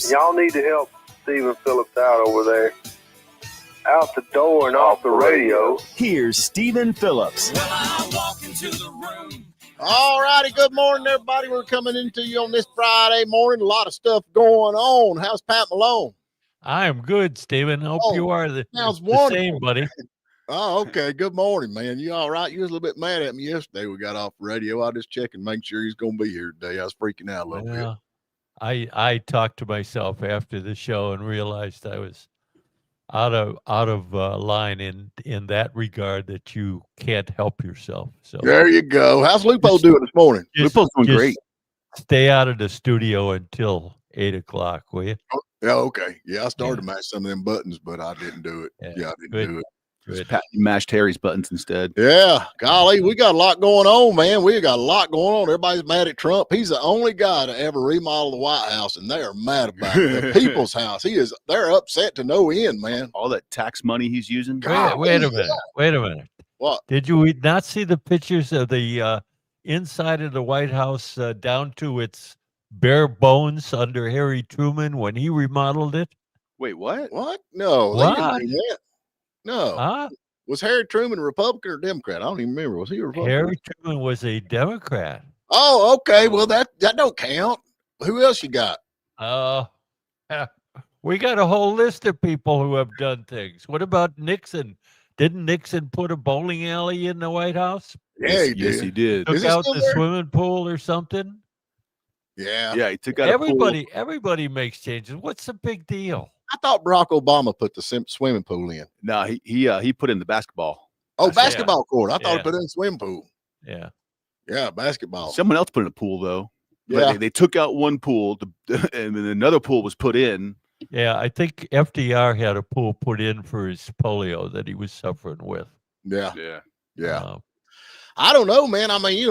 Phillips. Y'all need to help Stephen Phillips out over there. Out the door and off the radio. Here's Stephen Phillips. Well, I walk into the room. All righty, good morning, everybody. We're coming into you on this Friday morning. A lot of stuff going on. How's Pat Malone? I am good, Stephen. Hope you are the same, buddy. Oh, okay. Good morning, man. You all right? You was a little bit mad at me yesterday. We got off the radio. I just checked and make sure he's going to be here today. I was freaking out a little bit. I talked to myself after the show and realized I was out of line in that regard, that you can't help yourself. So there you go. How's Lupo doing this morning? Lupo's doing great. Stay out of the studio until 8 o'clock, will you? Oh, yeah, okay. Yeah, I started to match some of them buttons, but I didn't do it. Yeah, I didn't do it. You mashed Harry's buttons instead. Yeah, golly, we got a lot going on, man. We got a lot going on. Everybody's mad at Trump. He's the only guy to ever remodel the White House, and they are mad about it. The People's House. They're upset to no end, man. All that tax money he's using. Wait a minute. What? Did you not see the pictures of the inside of the White House down to its bare bones under Harry Truman when he remodeled it? Wait, what? What? No. What? They didn't do that. No. Huh? Was Harry Truman a Republican or Democrat? I don't even remember. Was he a Republican? Harry Truman was a Democrat. Oh, okay. Well, that don't count. Who else you got? We got a whole list of people who have done things. What about Nixon? Didn't Nixon put a bowling alley in the White House? Yeah, he did. Yes, he did. Took out the swimming pool or something? Yeah. Yeah, he took out everybody makes changes. What's the big deal? I thought Barack Obama put the swimming pool in. No, he put in the basketball. Oh, basketball court. I thought he put in the swimming pool. Yeah. Yeah, basketball. Someone else put in a pool, though. Yeah. They took out one pool, and then another pool was put in. Yeah, I think FDR had a pool put in for his polio that he was suffering with. Yeah. Yeah. I don't know, man. I mean,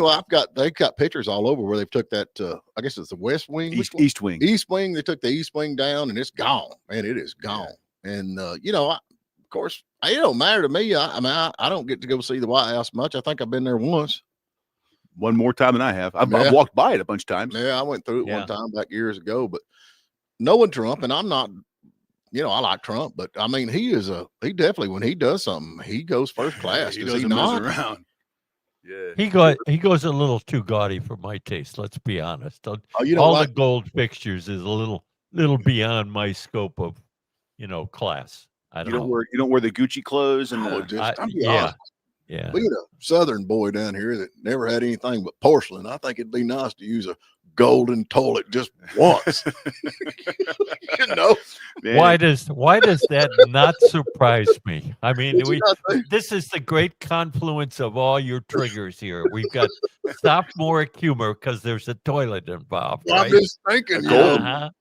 they've got pictures all over where they've took that, I guess it's the West Wing. East Wing. East Wing. They took the East Wing down and it's gone. Man, it is gone. Yeah. And, of course, it don't matter to me. I don't get to go see the White House much. I think I've been there once. One more time than I have. I've walked by it a bunch of times. Yeah, I went through it one time back years ago. But knowing Trump, and I'm not, I like Trump, but I mean, he definitely, when he does something, he goes first class. He doesn't mess around. Yeah, he goes a little too gaudy for my taste. Let's be honest. All the gold fixtures is a little beyond my scope of, class. I don't know. You don't wear the Gucci clothes and yeah. Being a Southern boy down here that never had anything but porcelain, I think it'd be nice to use a golden toilet just once. Man. Why does that not surprise me? I mean, this is the great confluence of all your triggers here. We've got sophomoric humor because there's a toilet involved. Well, right? I'm just thinking,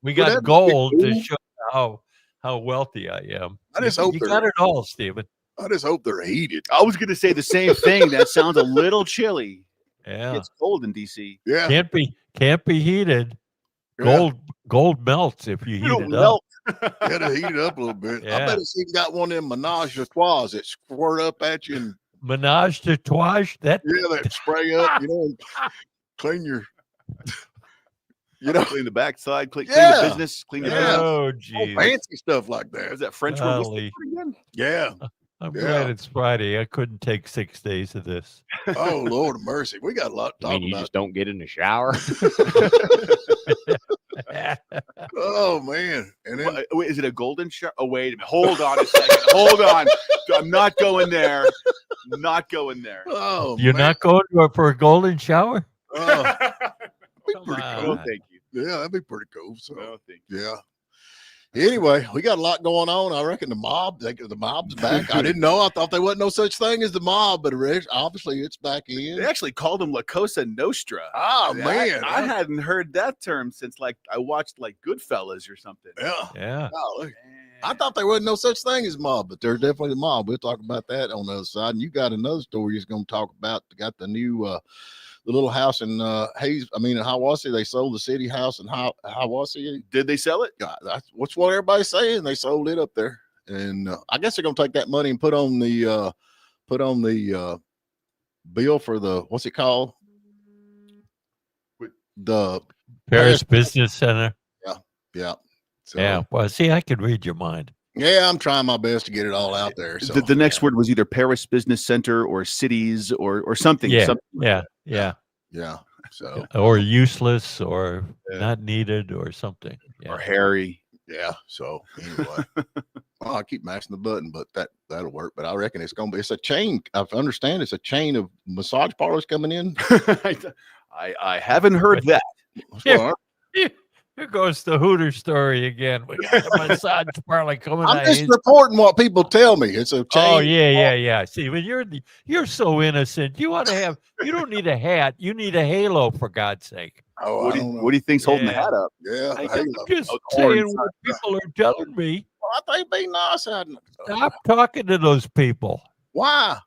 we got gold to show how wealthy I am. I just hope you got it all, Stephen. I just hope they're heated. I was going to say the same thing. That sounds a little chilly. Yeah, it's cold in DC. Yeah, can't be heated. Gold melts if you heat it up. Got to heat it up a little bit. Yeah. I bet it's even got one of them menage a trois that squirt up at you. And, menage a trois? That spray up, clean your, clean the backside, clean your business, clean your house. Oh, geez. Fancy stuff like that. Is that French word again? Yeah. I'm glad it's Friday. I couldn't take 6 days of this. Oh, Lord of mercy. We got a lot to talk about. You just don't get in the shower? Oh, man. And then, wait, is it a golden shower? Oh, wait a minute. Hold on a second. Hold on. I'm not going there. Not going there. Oh, You're not going for a golden shower? Oh, be pretty cool. Thank you. Yeah, that'd be pretty cool. So, thank you. Yeah. Anyway, we got a lot going on. I reckon the mob's back. I didn't know. I thought there wasn't no such thing as the mob, but obviously it's back in. They actually called them La Cosa Nostra. Oh, man. I hadn't heard that term since I watched Goodfellas or something. Yeah. Oh, I thought there wasn't no such thing as mob, but there's definitely the mob. We'll talk about that on the other side. And you got another story you're going to talk about. Got the new the little house in in Hiawassee. They sold the city house in Hiawassee. Did they sell it? That's what everybody's saying. They sold it up there, and I guess they're gonna take that money and put on the bill for the what's it called? The Paris Business Center. Yeah. So, Yeah. Well, see, I can read your mind. yeah, I'm trying my best to get it all out there. So The next word was either Paris Business Center or cities or something. Yeah. something like Yeah. that. Yeah. yeah. So Or useless or Yeah. not needed or something. Yeah. Or Harry. yeah. So anyway. Well, I keep mashing the button, but that'll work. But I reckon it's a chain. I understand it's a chain of massage parlors coming in. I haven't heard that. Here, here goes the Hooter story again. We got the massage parlor coming I'm out. just reporting what people tell me. It's a chain. Oh yeah. See, when you're so innocent, you don't need a hat. You need a halo, for God's sake. Oh, What I do don't know. you think's holding the Yeah. hat up? Yeah. I'm Halo. just Oh, saying orange what people are telling me. Well, I think be nice. Stop talking to those people Why?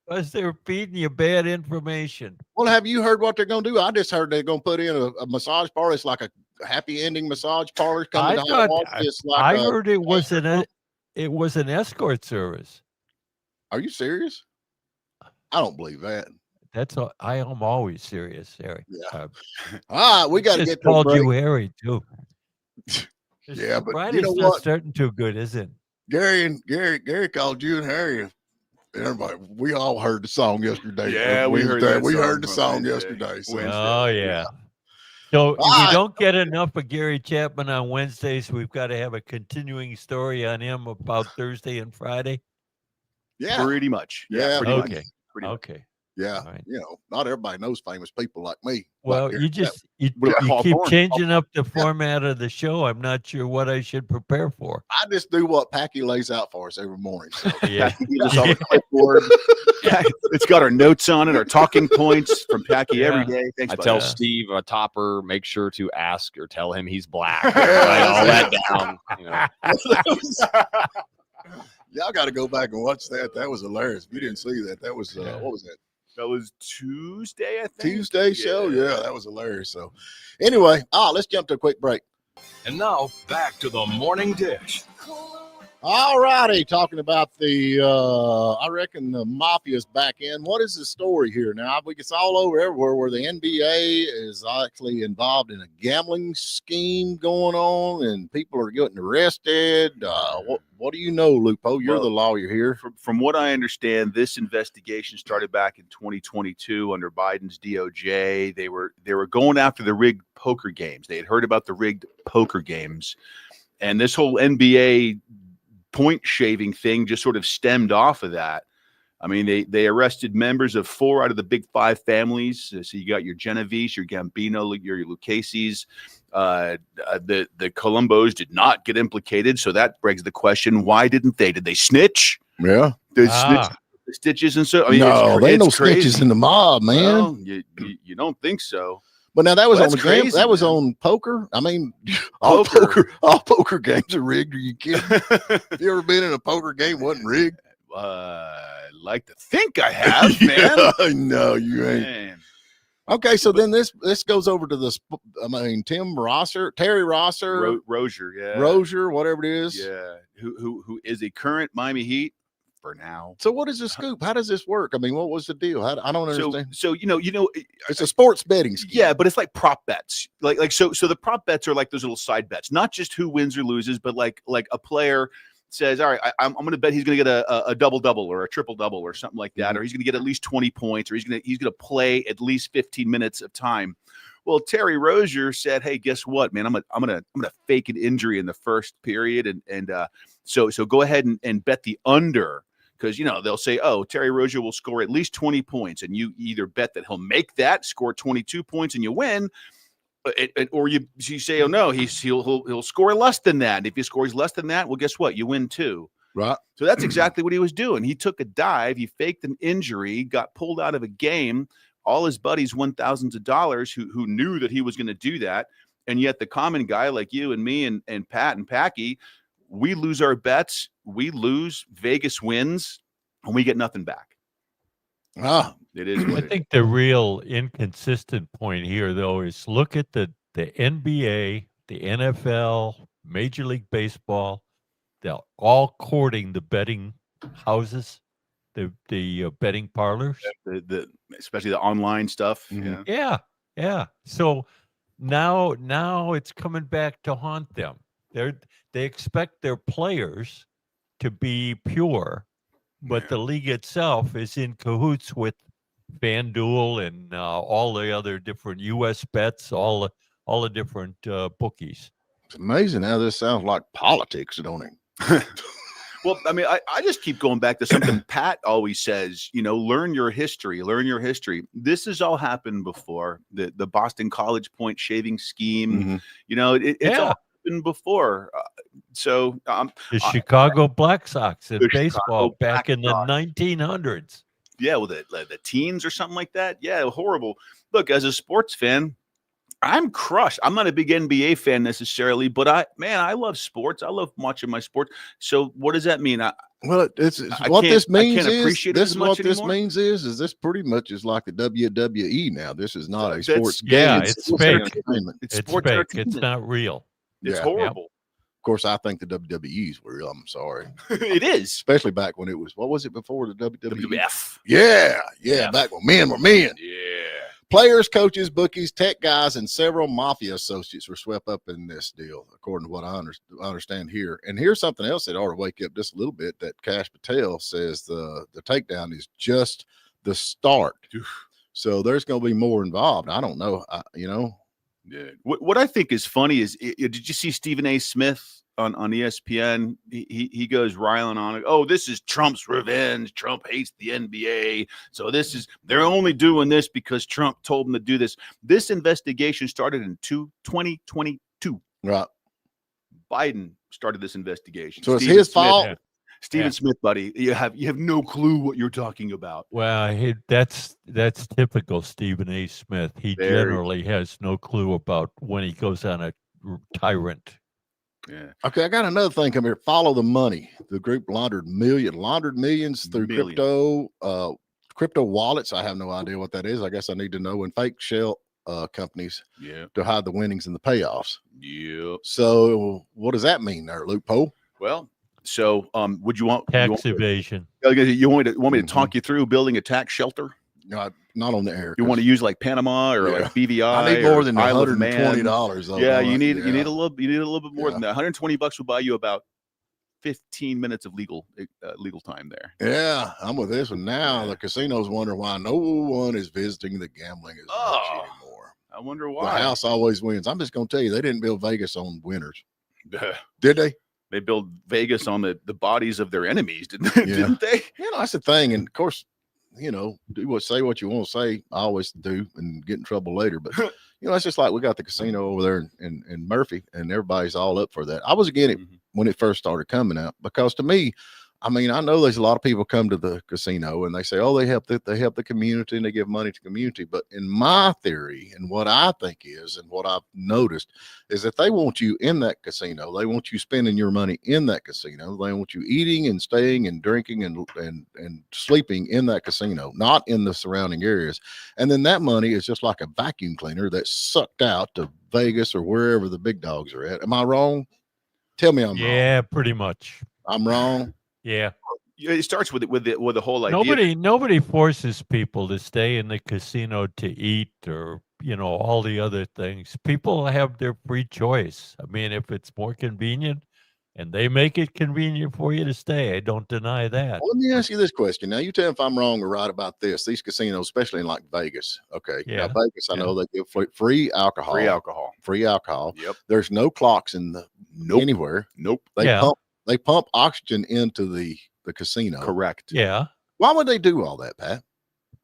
because they're feeding you bad information. Well, have you heard what they're going to do? I just heard they're going to put in a massage parlor. It's like a happy ending massage parlor coming I to thought- Hiawassee. It's like I heard it was an escort service. Are you serious? I don't believe that. That's all. I am always serious, Harry. Yeah. All right, we got to Just get to a called break. you Harry too. Yeah, but you Friday's know not what? starting too good, is it? Gary called you and Harry. Everybody, we all heard the song yesterday. Yeah, we heard Wednesday. that We song heard the on song Wednesday. yesterday. So. Wednesday. Oh yeah. So if All right. we don't get enough of Gary Chapman on Wednesdays, we've got to have a continuing story on him about Thursday and Friday. Yeah, Pretty much. Yeah, pretty much. Okay. Pretty much. Okay. yeah. All right. You know, not everybody knows famous people like me. Well, Like you Gary just you What about Paul keep Thorne? changing up the format of the show. I'm not sure what I should prepare for. I just do what Packy lays out for us every morning. So. Yeah. Just all the clipboard. It's got our notes on it, our talking points from Packy Yeah. every day. Thanks, I buddy. tell Yeah. Steve Topper, make sure to ask or tell him he's black. Yeah, Write all that that's down. You know. Y'all got to go back and watch that. That was hilarious. If you didn't see that, that was Yeah. what was that? That was Tuesday, I think. Tuesday show. Yeah, that was hilarious. So, anyway, let's jump to a quick break. And now back to the morning dish. All righty, talking about the, I reckon the Mafia's back in. What is the story here now? It's all over everywhere where the NBA is actually involved in a gambling scheme going on, and people are getting arrested. What do you know, Lupo? You're Well, the lawyer here. From what I understand, this investigation started back in 2022 under Biden's DOJ. They were going after the rigged poker games. They had heard about the rigged poker games, and this whole NBA point shaving thing just sort of stemmed off of that. I mean, they arrested members of 4 out of the big 5 families. So you got your Genovese, your Gambino, your Lucchese's. The Columbos did not get implicated, so that begs the question: why didn't they? Did they snitch? Yeah. Did Ah. the stitches and so? I mean, No, they ain't no it's crazy. snitches in the mob, man. Well, you don't think so? But now that was Well, on the that's game. crazy, That was man. on poker. I mean, Poker. all poker games are rigged. Are you kidding? Have you ever been in a poker game wasn't rigged? I'd like to think I have, man. Yeah, no, you ain't. Man. Okay, so then this goes over to Tim Rosser, Terry Rosser, Rozier, yeah, Rozier, whatever it is. yeah, who is a current Miami Heat for now. So what is the scoop? How does this work? I mean, what was the deal? I don't understand. So you know, It's a sports betting scheme. yeah, but it's like prop bets. So the prop bets are like those little side bets, not just who wins or loses, but like a player says, all right, I'm going to bet he's going to get a double-double or a triple-double or something like that, or he's going to get at least 20 points, or he's going to play at least 15 minutes of time. Well, Terry Rozier said, "Hey, guess what, man? I'm gonna fake an injury in the first period, and so go ahead and bet the under." Because, they'll say, oh, Terry Rozier will score at least 20 points. And you either bet that he'll make that, score 22 points, and you win. Or you say, oh, no, he'll score less than that. And if he scores less than that, well, guess what? You win too. Right. So that's exactly what he was doing. He took a dive. He faked an injury, got pulled out of a game. All his buddies won thousands of dollars who knew that he was going to do that. And yet the common guy like you and me and Pat and Packy, we lose our bets, we lose, Vegas wins, and we get nothing back. It is what I think the real inconsistent point here, though, is look at the NBA, the NFL, Major League Baseball. They're all courting the betting houses, the betting parlors. Especially the online stuff. Mhm. Yeah. Yeah. So now it's coming back to haunt them. They expect their players to be pure, but the league itself is in cahoots with FanDuel and all the other different U.S. bets, all the different bookies. It's amazing how this sounds like politics, don't it? Well, I mean, I just keep going back to something Pat always says, learn your history, This has all happened before. The Boston College point shaving scheme, it's all happened before. The Chicago Black Sox in the baseball Chicago back Black in the Sox. 1900s. Yeah, well, the teens or something like that. Yeah, horrible. Look, as a sports fan, I'm crushed. I'm not a big NBA fan necessarily, but I love sports. I love watching my sports. So what does that mean? Well, this means is this pretty much is like the WWE now. This is not a sports game. Yeah, it's fake. It's It's sports fake. entertainment. It's not real. It's Yeah. horrible. Of course, I think the WWE's real. I'm sorry. It is. Especially back when it was, what was it before the WWE? WWF. Yeah. Back when men were men. Yeah. Players, coaches, bookies, tech guys, and several mafia associates were swept up in this deal, according to what I understand here. And here's something else that ought to wake up just a little bit, that Kash Patel says the takedown is just the start. So there's going to be more involved. I don't know. Yeah. What I think is funny is, did you see Stephen A. Smith on ESPN? He goes riling on it. Oh, this is Trump's revenge. Trump hates the NBA. So they're only doing this because Trump told them to do this. This investigation started in 2022. Right. Biden started this investigation. So it's his Smith, fault. Stephen Smith, buddy, you have no clue what you're talking about. Well, that's typical Stephen A. Smith. He generally has no clue about when he goes on a tyrant. Yeah. Okay, I got another thing come here. Follow the money. The group laundered millions through crypto wallets. I have no idea what that is. I guess I need to know. And fake shell companies to hide the winnings and the payoffs. Yeah. So what does that mean there, loophole? Well, so would you want tax evasion? You want me to talk you through building a tax shelter? No, not on the air. You want to use like Panama or like BVI? I need more than $120. Yeah, you need a little bit more than that. $120 will buy you about 15 minutes of legal time there. Yeah, I'm with this one now. The casinos wonder why no one is visiting the gambling as much anymore. I wonder why. The house always wins. I'm just going to tell you, they didn't build Vegas on winners. Did they? They built Vegas on the bodies of their enemies, didn't they? That's the thing. And of course, say what you want to say. I always do and get in trouble later. But, it's just like we got the casino over there in Murphy, and everybody's all up for that. I was against it when it first started coming out, because to me, I know there's a lot of people come to the casino and they say, oh, they help the community and they give money to community. But in my theory, and what I think is, and what I've noticed, is that they want you in that casino. They want you spending your money in that casino. They want you eating and staying and drinking and sleeping in that casino, not in the surrounding areas. And then that money is just like a vacuum cleaner that's sucked out to Vegas or wherever the big dogs are at. Am I wrong? Tell me I'm wrong. Yeah, pretty much. I'm wrong. Yeah, it starts with the whole idea. Nobody forces people to stay in the casino to eat or all the other things. People have their free choice. If it's more convenient and they make it convenient for you to stay, I don't deny that. Well, let me ask you this question. Now, you tell me if I'm wrong or right about this. These casinos, especially in like Vegas, okay? Yeah. Now, Vegas, I know they give free alcohol. Free alcohol. Yep. There's no clocks in anywhere. Nope. They pump oxygen into the casino. Correct. Yeah. Why would they do all that, Pat?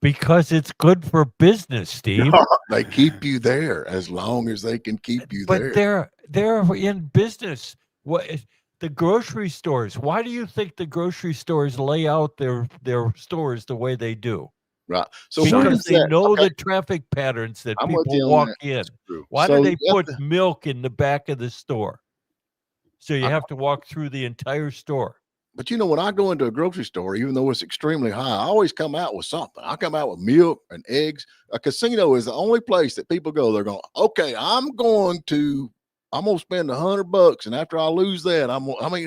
Because it's good for business, Steve. They keep you there as long as they can keep you there. But they're in business. The grocery stores. Why do you think the grocery stores lay out their stores the way they do? Right. So because they know the traffic patterns that people walk in. Why do they put milk in the back of the store? So you have to walk through the entire store. But when I go into a grocery store, even though it's extremely high, I always come out with something. I come out with milk and eggs. A casino is the only place that people go. They're going, okay, I'm going to spend $100, and after I lose that,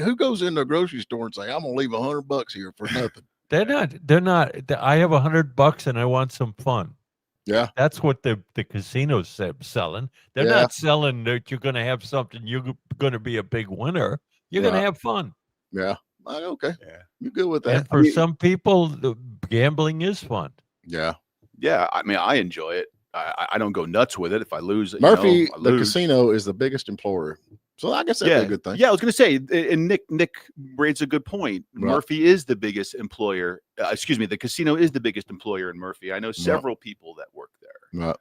who goes into a grocery store and say, I'm gonna leave $100 here for nothing? They're not. I have $100 and I want some fun. Yeah. That's what the casinos selling. They're Yeah. not selling that you're going to have something. You're going to be a big winner. You're going Right. to have fun. Yeah. Okay. Yeah. You good with that? And for some people, the gambling is fun. Yeah. Yeah, I mean, I enjoy it. I don't go nuts with it. If I lose, Murphy, I the lose. casino is the biggest employer. So I guess that'd be a good thing. Yeah, I was going to say, and Nick raised a good point. Right. Murphy is the biggest employer. Excuse me, the casino is the biggest employer in Murphy. I know several people that work there. Right.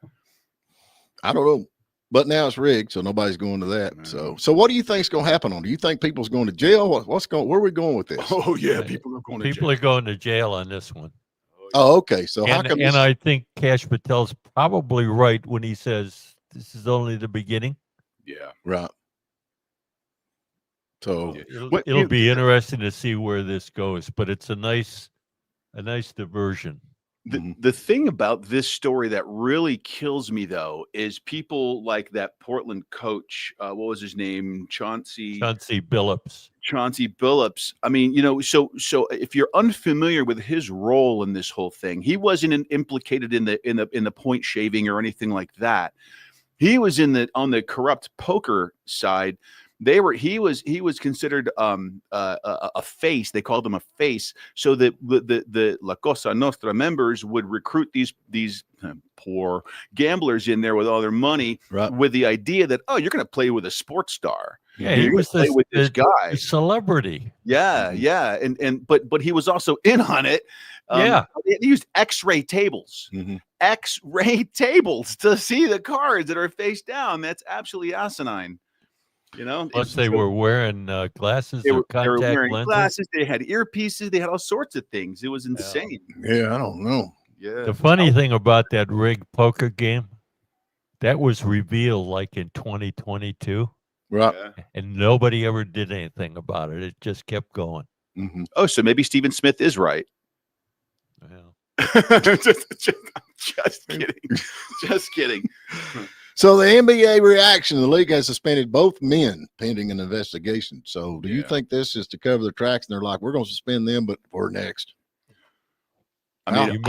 I don't know. But now it's rigged, so nobody's going to that. So what do you think's going to happen on? Do you think people's going to jail? Where are we going with this? Oh yeah, people are going to People jail. are going to jail on this one. Oh, okay. So how come? And I think Kash Patel's probably right when he says this is only the beginning. Yeah. Right. So It'll be interesting to see where this goes, but it's a nice diversion. The thing about this story that really kills me, though, is people like that Portland coach. What was his name? Chauncey Billups. Chauncey Billups. I mean, so if you're unfamiliar with his role in this whole thing, he wasn't implicated in the point shaving or anything like that. He was on the corrupt poker side. He was considered a face. They called him a face, so that the La Cosa Nostra members would recruit these poor gamblers in there with all their money, with the idea that, oh, you're going to play with a sports star. Yeah, he was with this guy, a celebrity. Yeah, yeah, but he was also in on it. He used X-ray tables. X-ray tables to see the cards that are face down. That's absolutely asinine. Plus they were wearing glasses or contact they were wearing lenses. Glasses. They had earpieces. They had all sorts of things. It was insane. Yeah, I don't know. Yeah. The funny thing about that rigged poker game, that was revealed like in 2022. Right. And nobody ever did anything about it. It just kept going. Oh, so maybe Stephen Smith is right. Yeah. just kidding. Just kidding. So the NBA reaction, the league has suspended both men pending an investigation. So do you think this is to cover their tracks? And they're like, we're going to suspend them, but we're next. I mean,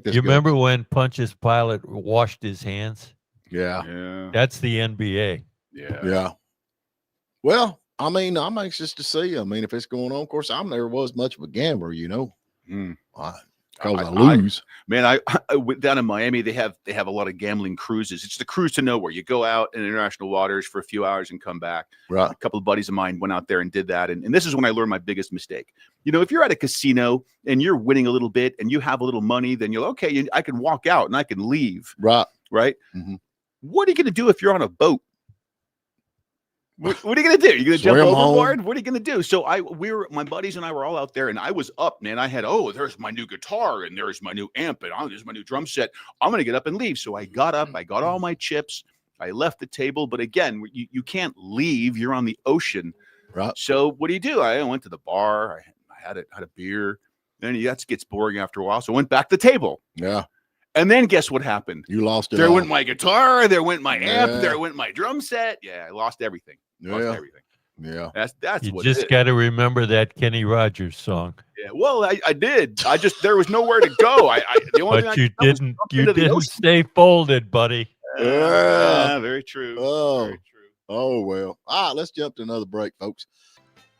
you remember when Pontius Pilate washed his hands? Yeah. That's the NBA. Yeah. Well, I mean, I'm anxious to see. I mean, if it's going on, of course, I never was much of a gambler, because I lose. I went down in Miami. They have a lot of gambling cruises. It's the cruise to nowhere. You go out in international waters for a few hours and come back. Right. A couple of buddies of mine went out there and did that. And this is when I learned my biggest mistake. If you're at a casino and you're winning a little bit and you have a little money, then you're okay. I can walk out and I can leave. Right. Right. What are you going to do if you're on a boat? What are you going to do? You're going to jump overboard? What are you going to do? So my buddies and I were all out there, and I was up, man. I had, there's my new guitar, and there's my new amp, and there's my new drum set. I'm going to get up and leave. So I got up, I got all my chips, I left the table. But again, you can't leave. You're on the ocean. Right. So what do? I went to the bar. I had a beer. Then that gets boring after a while. So I went back to the table. Yeah. And then guess what happened? You lost it. There went my guitar. There went my amp. There went my drum set. Yeah, I lost everything. Lost everything. Yeah. That's you what just got to remember that Kenny Rogers song. Yeah. Well, I did. There was nowhere to go. The only but thing you didn't stay folded, buddy. Yeah. Very true. Oh. Very true. Oh well. All right, let's jump to another break, folks.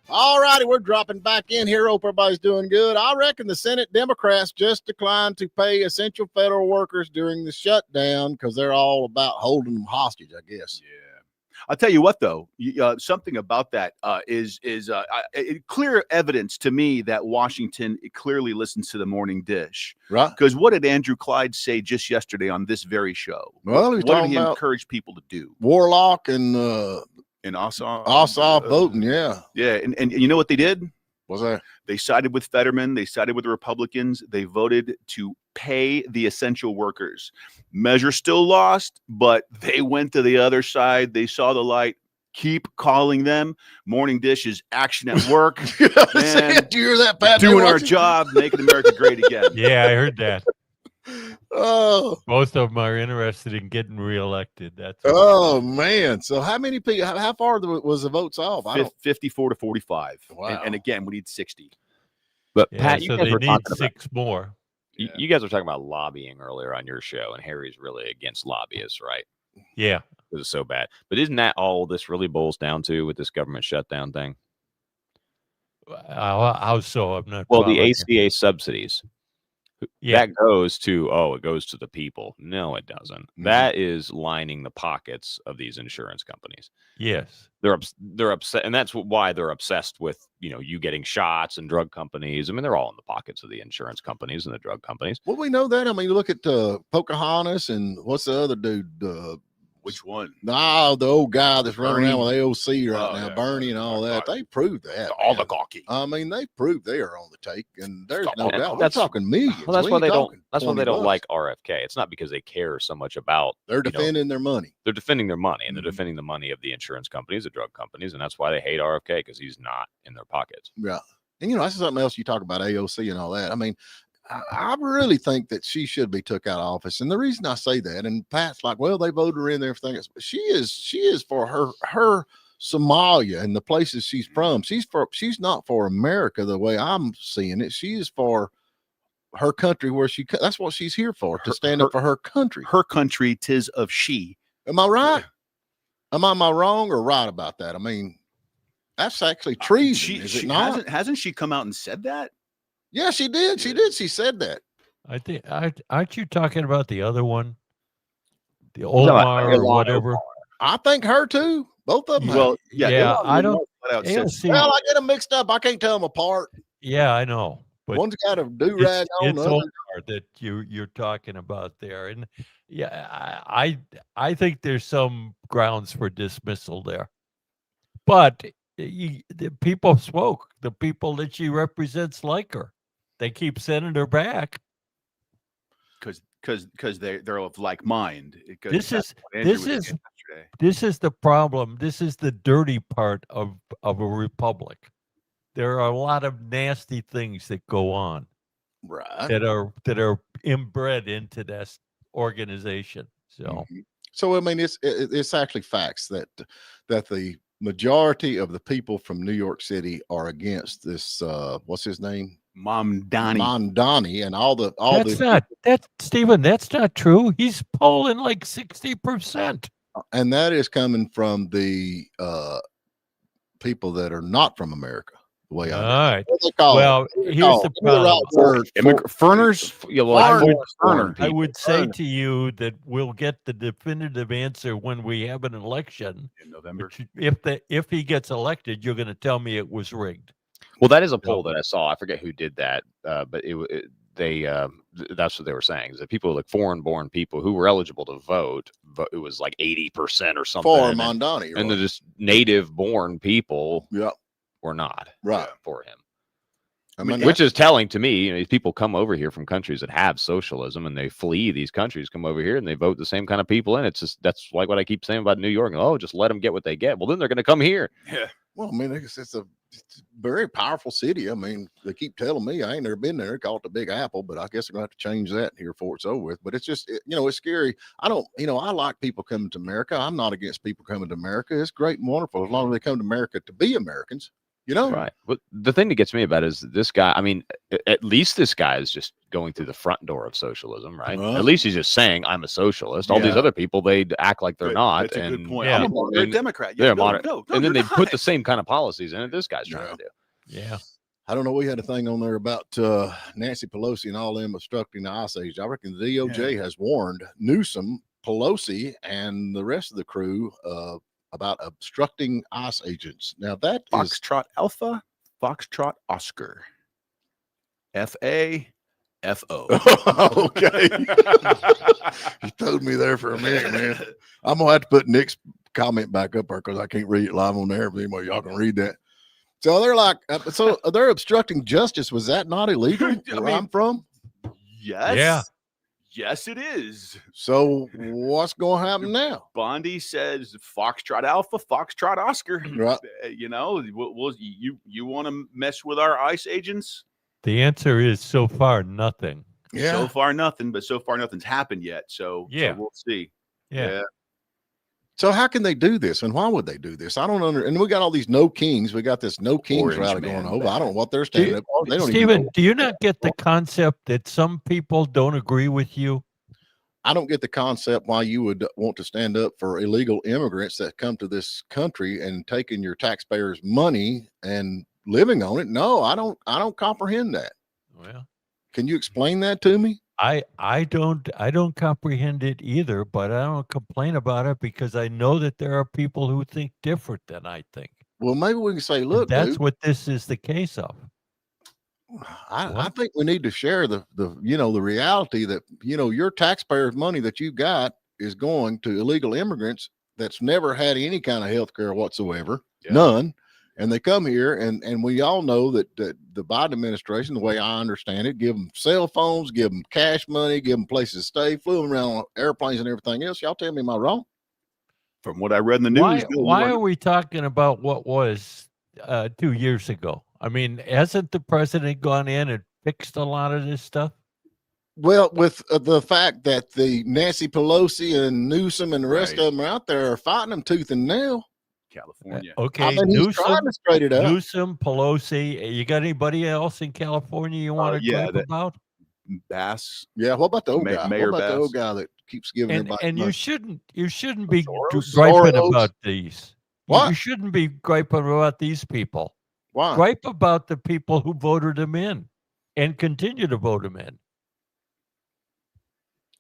All righty, we're dropping back in here. Hope everybody's doing good. I reckon the Senate Democrats just declined to pay essential federal workers during the shutdown because they're all about holding them hostage, I guess. Yeah. I'll tell you what, though, something about that is clear evidence to me that Washington clearly listens to the morning dish. Right. Because what did Andrew Clyde say just yesterday on this very show? Well, what did he encourage people to do? Warlock and Ossoff voting, yeah. Yeah, and you know what they did? What's that? They sided with Fetterman. They sided with the Republicans. They voted to pay the essential workers. Measure still lost, but they went to the other side. They saw the light. Keep calling them. Morning Dish is action at work. Do you hear that, Pat? Doing our job, making America great again. Yeah, I heard that. Oh, both of them are interested in getting reelected. That's man. So how many people? How far was the votes off? 54 to 45. Wow. And again, we need 60. But yeah, Pat, so they need 6 more. You guys were talking about lobbying earlier on your show, and Harry's really against lobbyists, right? Yeah. Because it's so bad. But isn't that all this really boils down to with this government shutdown thing? How so? I'm not. Well, the following you. ACA subsidies. Yeah. That goes to it goes to the people. No, it doesn't. That is lining the pockets of these insurance companies. Yes. They're upset, and that's why they're obsessed with you getting shots and drug companies. I mean, they're all in the pockets of the insurance companies and the drug companies. Well, we know that. I mean, look at Pocahontas and what's the other dude? Which one? No, the old guy that's running around Bernie. with AOC right Oh, now, yeah, Bernie and all that. They proved that. All man. the gawky. I mean, they proved they are on the take, and there's no And doubt. We're that's- talking millions. Well, that's We why ain't they don't. talking That's why they 20 don't bucks. like RFK. It's not because they care so much about. They're defending their money. They're defending their money, and they're Mhm. defending the money of the insurance companies, the drug companies, and that's why they hate RFK, because he's not in their pockets. Yeah. And that's something else you talk about AOC and all that. I mean, I really think that she should be took out of office. And the reason I say that, and Pat's like, well, they voted her in there, everything else. But she is for her Somalia and the places she's from. She's not for America the way I'm seeing it. She is for her country that's what she's here for, to stand up for her country. Her country, 'tis of she. Am I right? Am I wrong or right about that? I mean, that's actually treason, is it not? Hasn't she come out and said that? Yeah, she did. She did. She said that. I think. Aren't you talking about the other one, the Omar or whatever? I think her too. Both of them. Well, Yeah, I don't. flat out said- AOC. Well, I get them mixed up. I can't tell them apart. Yeah, I know. But One's got a do rag on. it's The other. Omar that you're talking about there, and yeah, I think there's some grounds for dismissal there, but the people spoke. The people that she represents like her. They keep sending her back. Because they're of like mind. This is the problem. This is the dirty part of a republic. There are a lot of nasty things that go on Right. that are inbred into this organization. So So I mean, it's actually facts that the majority of the people from New York City are against this. What's his name? Mondani and all that's Stephen. That's not true. He's polling like 60%. And that is coming from the people that are not from America. The way All I right. what they call Well, it. here's the problem. Ferners. I would say to you that we'll get the definitive answer when we have an election. In November. If he gets elected, you're going to tell me it was rigged. Well, that is a poll that I saw. I forget who did that, but that's what they were saying, is that people like foreign-born people who were eligible to vote, it was like 80% or something. For Mondani. And then just native-born people were not right for him. I mean, Which is telling to me. These people come over here from countries that have socialism, and they flee these countries, come over here, and they vote the same kind of people in. It's just that's like what I keep saying about New York. Oh, just let them get what they get. Well, then they're going to come here. Yeah. Well, I mean, it's a very powerful city. I mean, they keep telling me I ain't never been there. They call it the Big Apple, but I guess they're going to have to change that here before it's over with. But it's just, it's scary. I like people coming to America. I'm not against people coming to America. It's great and wonderful as long as they come to America to be Americans. Right. But the thing that gets me about it is this guy. I mean, at least this guy is just going through the front door of socialism, right? At least he's just saying, I'm a socialist. All these other people, they act like they're not. That's a good point. Yeah. They're a Democrat. They're moderate. and then they put the same kind of policies in it this guy's trying to do. Yeah. I don't know. We had a thing on there about Nancy Pelosi and all them obstructing the Ice Age. I reckon the DOJ has warned Newsom, Pelosi, and the rest of the crew about obstructing ICE agents. Now that Foxtrot Alpha, Foxtrot Oscar, FAFO. Okay. You told me there for a minute, man. I'm gonna have to put Nick's comment back up there because I can't read it live on there. But anyway, y'all can read that. So they're like, they're obstructing justice. Was that not illegal where I'm from? Yes. Yeah. Yes, it is. So what's going to happen now? Bondi says Foxtrot Alpha, Foxtrot Oscar. Right. You want to mess with our ICE agents? The answer is so far nothing. Yeah. So far nothing, but so far nothing's happened yet. So we'll see. Yeah. So how can they do this, and why would they do this? I don't understand. And we got all these no kings. We got this no kings Orange rally man going over. I don't know what they're standing up for. They don't even Stephen, know. do you not get the concept that some people don't agree with you? I don't get the concept why you would want to stand up for illegal immigrants that come to this country and taking your taxpayers' money and living on it. No, I don't comprehend that. Well, Can you explain that to me? I don't comprehend it either, but I don't complain about it because I know that there are people who think different than I think. Well, maybe we can say, And look, that's dude, what this is the case of. I think we need to share the reality that, your taxpayers' money that you got is going to illegal immigrants that's never had any kind of health care whatsoever, none. And they come here, and we all know that the Biden administration, the way I understand it, give them cell phones, give them cash money, give them places to stay, flew them around on airplanes and everything else. Y'all tell me, am I wrong? From what I read in the news, Why are we talking about what was 2 years ago? I mean, hasn't the president gone in and fixed a lot of this stuff? Well, with the fact that the Nancy Pelosi and Newsom and the rest Right. of them are out there fighting them tooth and nail. California. Okay, I mean, he's trying to straight it up. Newsom, Pelosi. You got anybody else in California you want to gripe about? Bass. Yeah, what about the old guy? Mayor What about the Bass. old guy that keeps giving everybody And you money? shouldn't be Soros? griping Soros? about these. What? You shouldn't be griping about these people. Why? Gripe about the people who voted them in and continue to vote them in.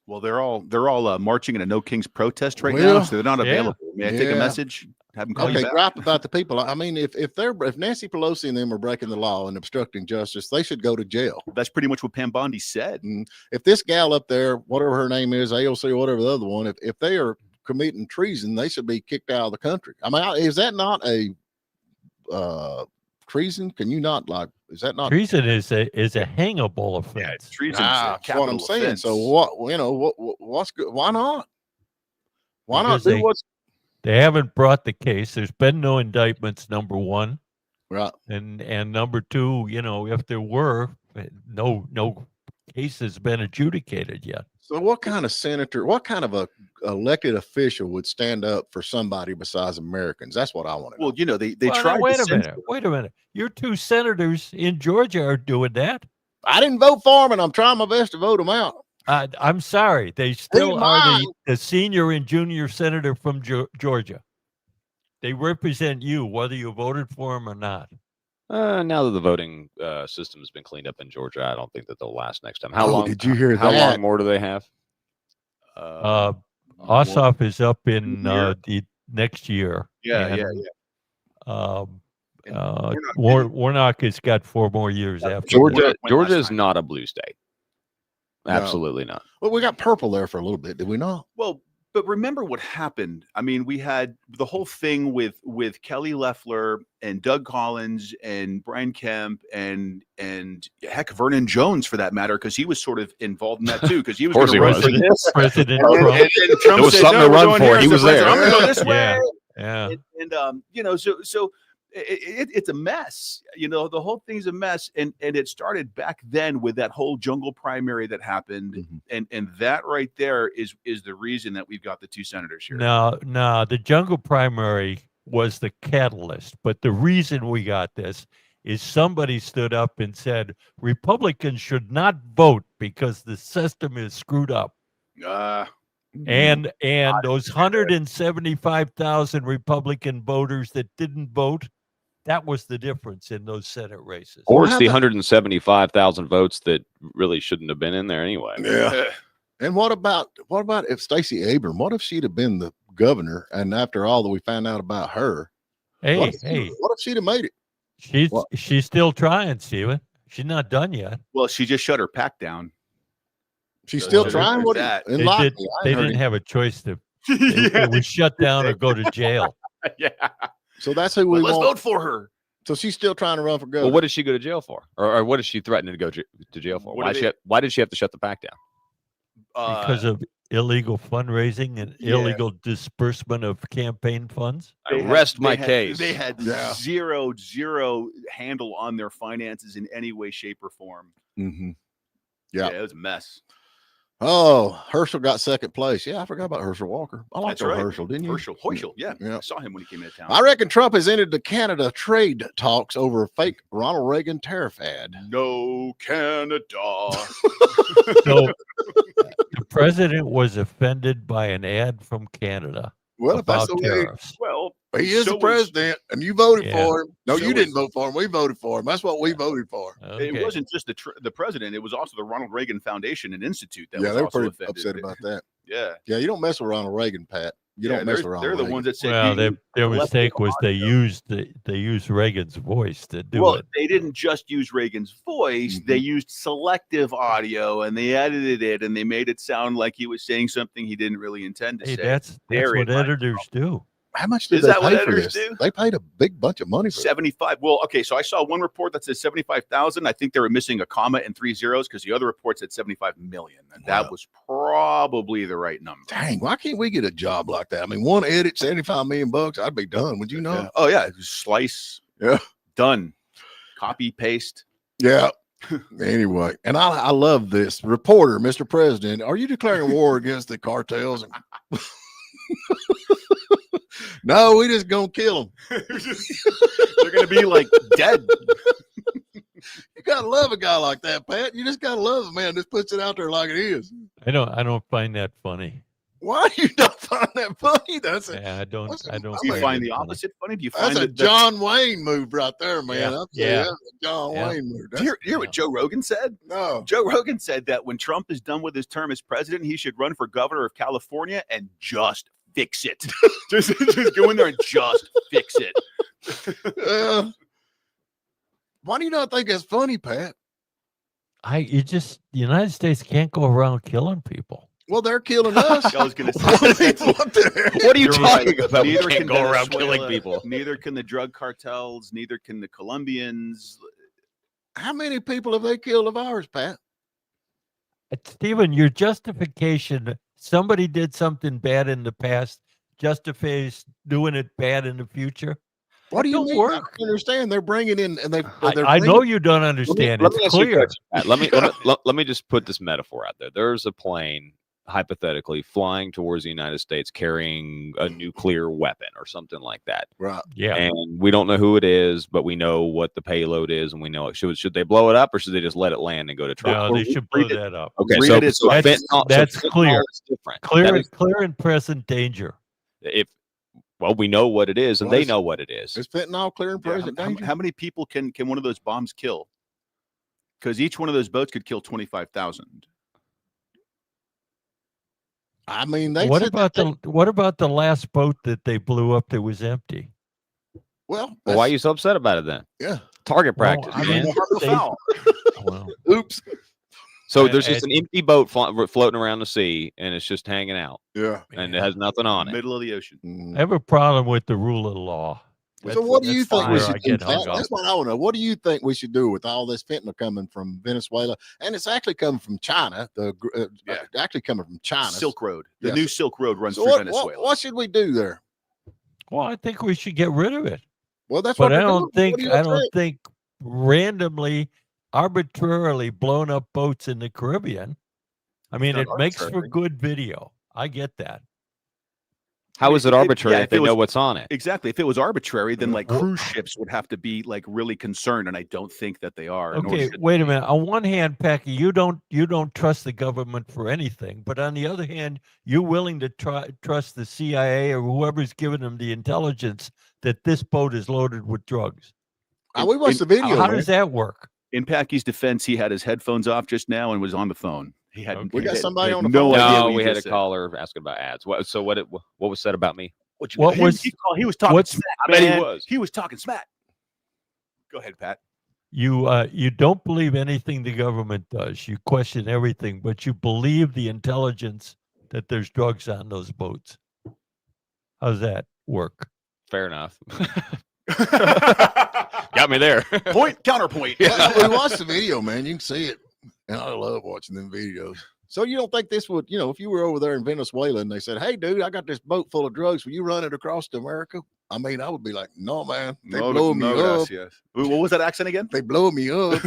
Well, they're all marching in a No Kings protest right Well, now, so they're not available. May I take a yeah. message? Have them call Okay, you back? gripe about the people. I mean, if Nancy Pelosi and them are breaking the law and obstructing justice, they should go to jail. That's pretty much what Pam Bondi said. If this gal up there, whatever her name is, AOC or whatever the other one, if they are committing treason, they should be kicked out of the country. I mean, is that not a treason? Can you not is that not treason? Is a hangable offense. Yeah, it's treason. That's what I'm saying. So what's good? Why not? Why Because not do what's they haven't brought the case. There's been no indictments, number one. right? And number two, if there were, no case has been adjudicated yet. So what kind of senator, what kind of a elected official would stand up for somebody besides Americans? That's what I want to know. Well, they Well, now, tried. wait a minute. Your two senators in Georgia are doing that. I didn't vote for them, and I'm trying my best to vote them out. I'm sorry. They still are the senior and junior senator from Georgia. They represent you, whether you voted for them or not. Now that the voting system has been cleaned up in Georgia, I don't think that they'll last next time. How long? Did you hear how that? long more do they have? Ossoff is up in year. the next year. Yeah. Warnock has got 4 more years after Georgia last is time. not a blue state. No. Absolutely not. Well, we got purple there for a little bit, did we not? Well, but remember what happened. I mean, we had the whole thing with Kelly Loeffler and Doug Collins and Brian Kemp and heck, Vernon Jones for that matter, because he was sort of involved in that too, because he was Of course going to he run was. for this. President And Trump. Trump There was said, something "No, to we're run going for. here He as the was there." president. I'm going to go this way. Yeah. And so it's a mess. The whole thing's a mess, and it started back then with that whole jungle primary that happened, and that right there is the reason that we've got the 2 senators here. No, the jungle primary was the catalyst, but the reason we got this is somebody stood up and said Republicans should not vote because the system is screwed up. And those 175,000 Republican voters that didn't vote, that was the difference in those Senate races. Or it's the 175,000 votes that really shouldn't have been in there anyway. Yeah. And what about if Stacey Abrams? What if she'd have been the governor? And after all that we found out about her, what if she'd have made it? She's still trying, Stephen. She's not done yet. Well, she just shut her PAC down. She's still So trying. there's What? that. They didn't have a choice to. It was shut down or go to jail. Yeah. So that's who we Let's want. vote for her. So she's still trying to run for governor. Well, what did she go to jail for? Or what is she threatening to go to jail for? Why did she have to shut the PAC down? Because of illegal fundraising and illegal disbursement of campaign funds. I rest my case. They had zero handle on their finances in any way, shape, or form. Mm-hmm. Yeah, it was a mess. Oh, Herschel got second place. Yeah, I forgot about Herschel Walker. I like That's right. Herschel, didn't you? Herschel, yeah. Yeah. I saw him when he came into town. I reckon Trump has entered the Canada trade talks over a fake Ronald Reagan tariff ad. No Canada. So the president was offended by an ad from Canada Well, if that's about the way, tariffs. Well, he is so the was- president, and you voted Yeah. for him. No, So you didn't was- vote for him. We voted for him. That's what we voted for. Okay. It wasn't just the president; it was also the Ronald Reagan Foundation and Institute that Yeah, was they were also pretty offended. upset about that. Yeah, Yeah, you don't mess with Ronald Reagan, Pat. You don't mess with Ronald They're the Reagan. ones that said. Well, you their left mistake it was on. they used Reagan's voice to do Well, it. they didn't just use Reagan's voice; they used selective audio, and they edited it, and they made it sound like he was saying something he didn't really intend to Hey, say. that's Very what much editors do. How much did Is they that what pay for editors this? do? They paid a big bunch of money for it. 75. Well, okay, so I saw one report that says 75,000. I think they were missing a comma and 3 zeros because the other report said 75 million, and that Wow. was probably the right number. Dang, why can't we get a job like that? I mean, one edit, 75 million bucks, I'd be done. Would you know? Yeah. Oh yeah, slice. Yeah. Done. Copy paste. Yeah. Anyway, and I love this. Reporter, Mr. President, are you declaring war against the cartels? No, we just gonna kill them. They're gonna be like dead. You gotta love a guy like that, Pat. You just gotta love a man. Just puts it out there like it is. I don't find that funny. Why do you not find that funny? That's a, Yeah, I don't. Listen, I don't. I Do you mean, find it the funny. opposite funny? Do you that's find a that John Wayne move right there, man. Yeah, I'm saying yeah. that's a John Yeah. Wayne move. do you hear what Joe Rogan said? No. Joe Rogan said that when Trump is done with his term as president, he should run for governor of California and just fix it. just go in there and just fix it. Why do you not think that's funny, Pat? The United States can't go around killing people. Well, they're killing us. I was gonna say. What the heck? What are you You're talking right. about? We Neither can't can go around Venezuela, killing people. Neither can the drug cartels. Neither can the Colombians. How many people have they killed of ours, Pat? Stephen, your justification, somebody did something bad in the past, justifies doing it bad in the future. What do you don't mean? work. I don't understand. They're bringing in, and I know you don't understand. Let me It's ask you a clear. question, Pat. Let me just put this metaphor out there. There's a plane hypothetically flying towards the United States carrying a nuclear weapon or something like that. Right. Yeah. And we don't know who it is, but we know what the payload is, and we know it. Should they blow it up, or should they just let it land and go to Trump? No, they should blow that up. Okay, Read so, it, it's so like- That's fentanyl clear. is different. That Clear, is- clear and present danger. well, we know what it is, and Well, they know what it is. Is fentanyl clear and Yeah, present danger? how many people can one of those bombs kill? Because each one of those boats could kill 25,000. I mean, they What said about that what about the last boat that they blew up that was empty? well, Well, why are you so upset about it then? Yeah. Target Well, practice, I man. mean, Cardinal they- foul. well, Oops. So and- there's just an empty boat floating around the sea, and it's just hanging out, Yeah. and it has nothing on it. Middle of the ocean. I have a problem with the rule of law. So what do you that's think we where I should do? get hung Pat? up. That's what I want to know. What do you think we should do with all this fentanyl coming from Venezuela? And it's actually coming from China. Yeah. Actually coming from China. Silk Road. The Yes. new Silk Road runs So through what, Venezuela. what should we do there? Well, I think we should get rid of it. Well, that's But what I they're don't doing. think randomly, arbitrarily blown up boats in the Caribbean. I mean, not it makes for arbitrary. good video. I get that. How is it arbitrary yeah, if if they it know was- what's on it? Exactly. If it was arbitrary, then like Well- cruise ships would have to be like really concerned, and I don't think that they are. nor Okay, should wait a minute. On one hand, Packy, you don't trust the government for anything, but on the other hand, you're willing to trust the CIA or whoever's giving them the intelligence that this boat is loaded with drugs. We watched the video. How man. does that work? In Packy's defense, he had his headphones off just now and was on the phone. He had Okay. We got he had- somebody he had on the no phone. idea No, what we you had a just said. caller asking about ads. What was said about me? What What he, was- he was talking what's- smack, I bet he man. was. He was talking smack. Go ahead, Pat. You don't believe anything the government does. You question everything, but you believe the intelligence that there's drugs on those boats. How's that work? Fair enough. Got me there. Point, counterpoint. Well, we watched the video, man. You can see it. And I love watching them videos. So you don't think this would, if you were over there in Venezuela and they said, hey, dude, I got this boat full of drugs. Will you run it across to America? I mean, I would be like, no, man. They blow me up. Yes. What was that accent again? They blow me up.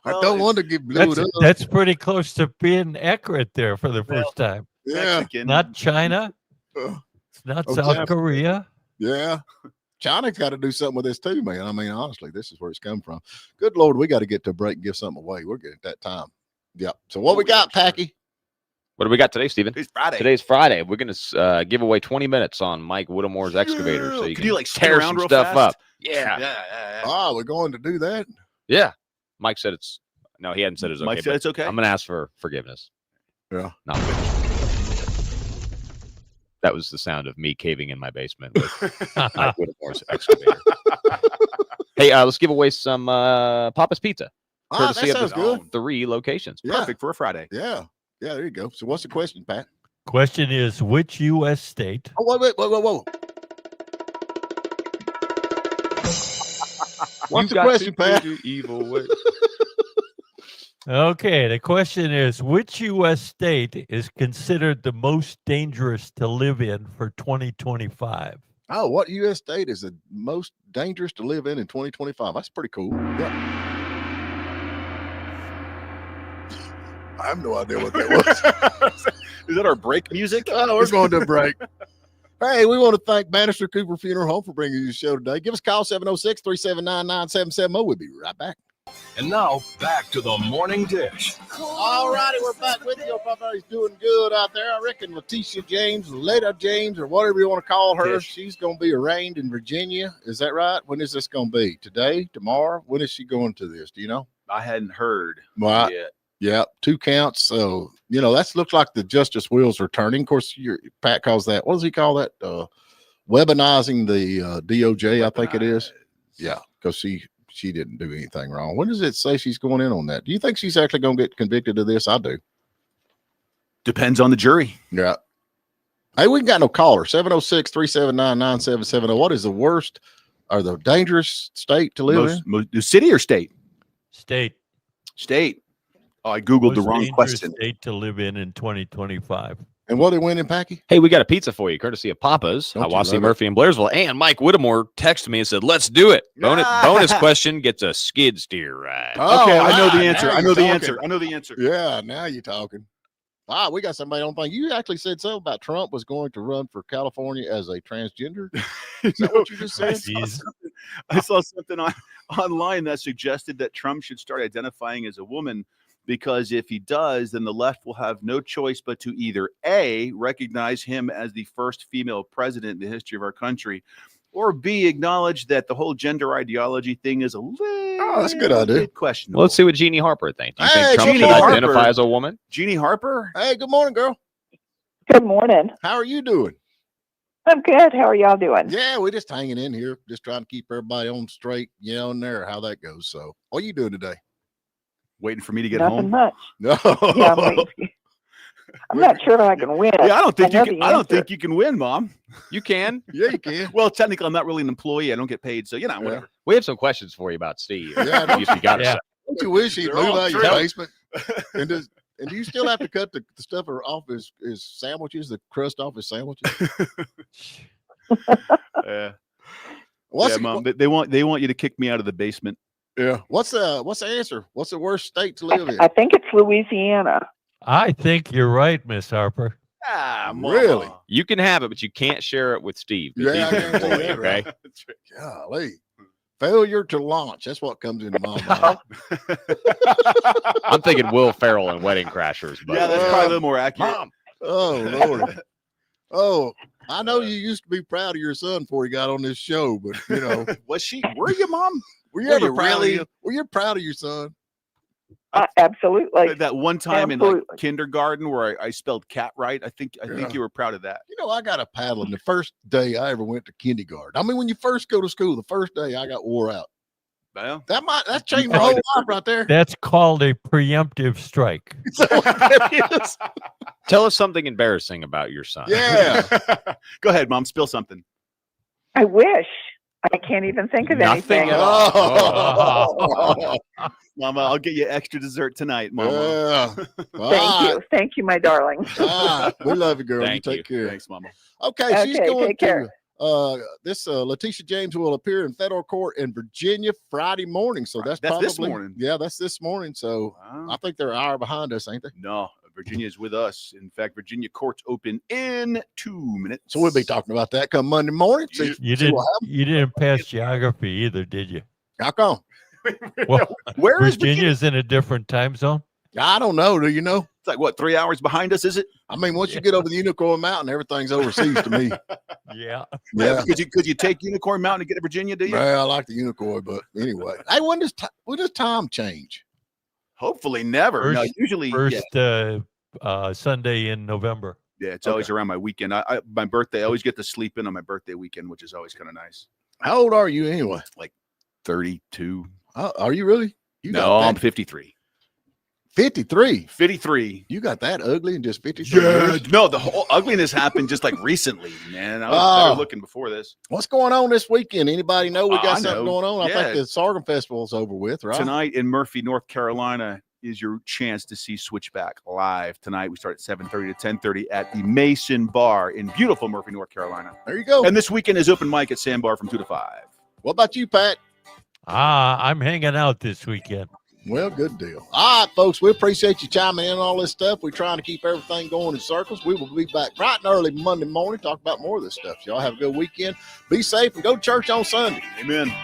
I don't want to get blew up. That's pretty close to being accurate there for the first time. Yeah. Mexican. Not China. Uh, It's not Oh, South Japan. Korea. Yeah. China's got to do something with this too, man. I mean, honestly, this is where it's come from. Good Lord, we got to get to a break and give something away. We're getting at that time. Yep. So what we got, Packy? What do we got today, Stephen? It's Friday. Today's Friday. We're gonna give away 20 minutes on Mike Whittemore's excavator, so you Could can you, like, spin tear around some real stuff fast? up. Yeah. Oh, we're going to do that. Yeah. Mike said it's no. He hadn't said it's okay. Mike said but it's okay. I'm gonna ask for forgiveness. Yeah. Not finished. That was the sound of me caving in my basement with Mike Whittemore's excavator. Hey, let's give away some Papa's Pizza. Ah, that Courtesy of sounds the good. 3 locations. Yeah. Perfect for a Friday. Yeah. Yeah, there you go. So what's the question, Pat? Question is, which U.S. state? Oh, wait. Whoa. What's the question, Pat? Evil way. Okay, the question is, which U.S. state is considered the most dangerous to live in for 2025? Oh, what U.S. state is the most dangerous to live in 2025? That's pretty cool. Yeah. I have no idea what that was. Is that our break music? Oh, we're going to a break. Hey, we want to thank Bannister Cooper Funeral Home for bringing you the show today. Give us a call, 706-379-9770. We'll be right back. And now back to the morning dish. All righty, we're back with you. Everybody's doing good out there. I reckon Letitia James, Leda James, or whatever you want to call her, she's going to be arraigned in Virginia. Is that right? When is this going to be? Today? Tomorrow? When is she going to this? Do you know? I hadn't heard Right. yet. Yeah, 2 counts. So, that looks like the justice wheels are turning. Of course, Pat calls that, what does he call that? Weaponizing the DOJ, I think it is. Yeah, because she didn't do anything wrong. When does it say she's going in on that? Do you think she's actually going to get convicted of this? I do. Depends on the jury. Yeah. Hey, we ain't got no caller. 706-379-9770. What is the worst or the dangerous state to live in? City or state? State. State. Oh, I Googled the Most wrong dangerous question. State to live in 2025. And what are they winning, Packy? Hey, we got a pizza for you, courtesy of Papa's, Don't you Hiawassee, love Murphy, and Blairsville. And Mike Whittemore texted me and said, let's do it. Bonus question gets a skid steer ride. Okay, I know the now answer. I you're know the talking. answer. I know the answer. Yeah, now you're talking. Wow, we got somebody on thing. You actually said something about Trump was going to run for California as a transgender. Is that what you just said? I saw something online that suggested that Trump should start identifying as a woman, because if he does, then the left will have no choice but to either A, recognize him as the first female president in the history of our country, or B, acknowledge that the whole gender ideology thing is a little that's a good idea. questionable. Well, let's see what Jeannie Harper thinks. Do you Hey, think Trump Jeannie should Harper. identify as a woman? Jeannie Harper? Hey, good morning, girl. Good morning. How are you doing? I'm good. How are y'all doing? Yeah, we're just hanging in here, just trying to keep everybody on straight, on there, how that goes. So, what are you doing today? Waiting for me to get Nothing home? much. No. Yeah, I'm not sure if I can win. Yeah, I don't think know you can. the I don't answer. think you can win, Mom. You can. Yeah, you can. Well, technically, I'm not really an employee. I don't get paid, so whatever. We have some questions for you about Steve. Yeah, if you got Yeah. it. Don't you wish he'd They're move all out of your true. basement? And do you still have to cut the stuff off his sandwiches, the crust off his sandwiches? Yeah, What's Mom. They want you to kick me out of the basement. Yeah. What's the answer? What's the worst state to live in? I think it's Louisiana. I think you're right, Miss Harper. Ah, Really? You can have it, but you can't share it with Steve. 'cause Yeah, he's I an guarantee employee, that, okay? right. Golly. Failure to launch. That's what comes into my mind. I'm thinking Will Ferrell and Wedding Crashers. But Yeah, that's probably a little more accurate. Mom. Oh, Lord. Oh, I know you used to be proud of your son before he got on this show, but Was she? Were you, Mom? were you Were ever you proud really? of were you proud of your son? Absolutely. That one time in like Absolutely. kindergarten where I spelled cat right. I think you were proud of that. I got a paddling the first day I ever went to kindergarten. I mean, when you first go to school, the first day I got wore out. Well, That changed my whole life right there. That's called a preemptive strike. Tell us something embarrassing about your son. Yeah. Go ahead, Mom. Spill something. I wish. I can't even think of Nothing anything. at all. Oh. Mama, I'll get you extra dessert tonight, Mama. Yeah. Thank you, my darling. We love you, girl. Thank you take care. Thanks, Mama. Okay, she's Okay, going take care. Letitia James will appear in federal court in Virginia Friday morning. So that's probably this morning. Yeah, that's this morning. So I think they're an hour behind us, ain't they? No, Virginia is with us. In fact, Virginia courts open in 2 minutes. So we'll be talking about that come Monday morning. You didn't pass geography either, did you? How come? Well, Where is Virginia's in a different time zone? I don't know. Do you know? It's like, what, 3 hours behind us, is it? I mean, once you get over the Unicorn Mountain, everything's overseas to me. Yeah. Yeah. Could you take Unicorn Mountain to get to Virginia, do you? Well, I like the Unicorn, but anyway. Hey, when does time change? Hopefully never. No, usually first Sunday in November. Yeah, it's always around my weekend. My birthday, I always get to sleep in on my birthday weekend, which is always kind of nice. How old are you anyway? Like 32. Are you really? I'm 53. 53. 53. You got that ugly in just 53 Yeah. years? No, the whole ugliness happened just like recently, man. I was better looking before this. What's going on this weekend? Anybody know we got I something know. going on? Yeah. I think the Sorghum Festival's over with, right? Tonight in Murphy, North Carolina is your chance to see Switchback live. Tonight we start at 7:30 to 10:30 at the Mason Bar in beautiful Murphy, North Carolina. There you go. And this weekend is open mic at Sandbar from 2 to 5. What about you, Pat? I'm hanging out this weekend. Well, good deal. All right, folks, we appreciate you chiming in on all this stuff. We're trying to keep everything going in circles. We will be back bright and early Monday morning, talk about more of this stuff. Y'all have a good weekend. Be safe and go to church on Sunday. Amen.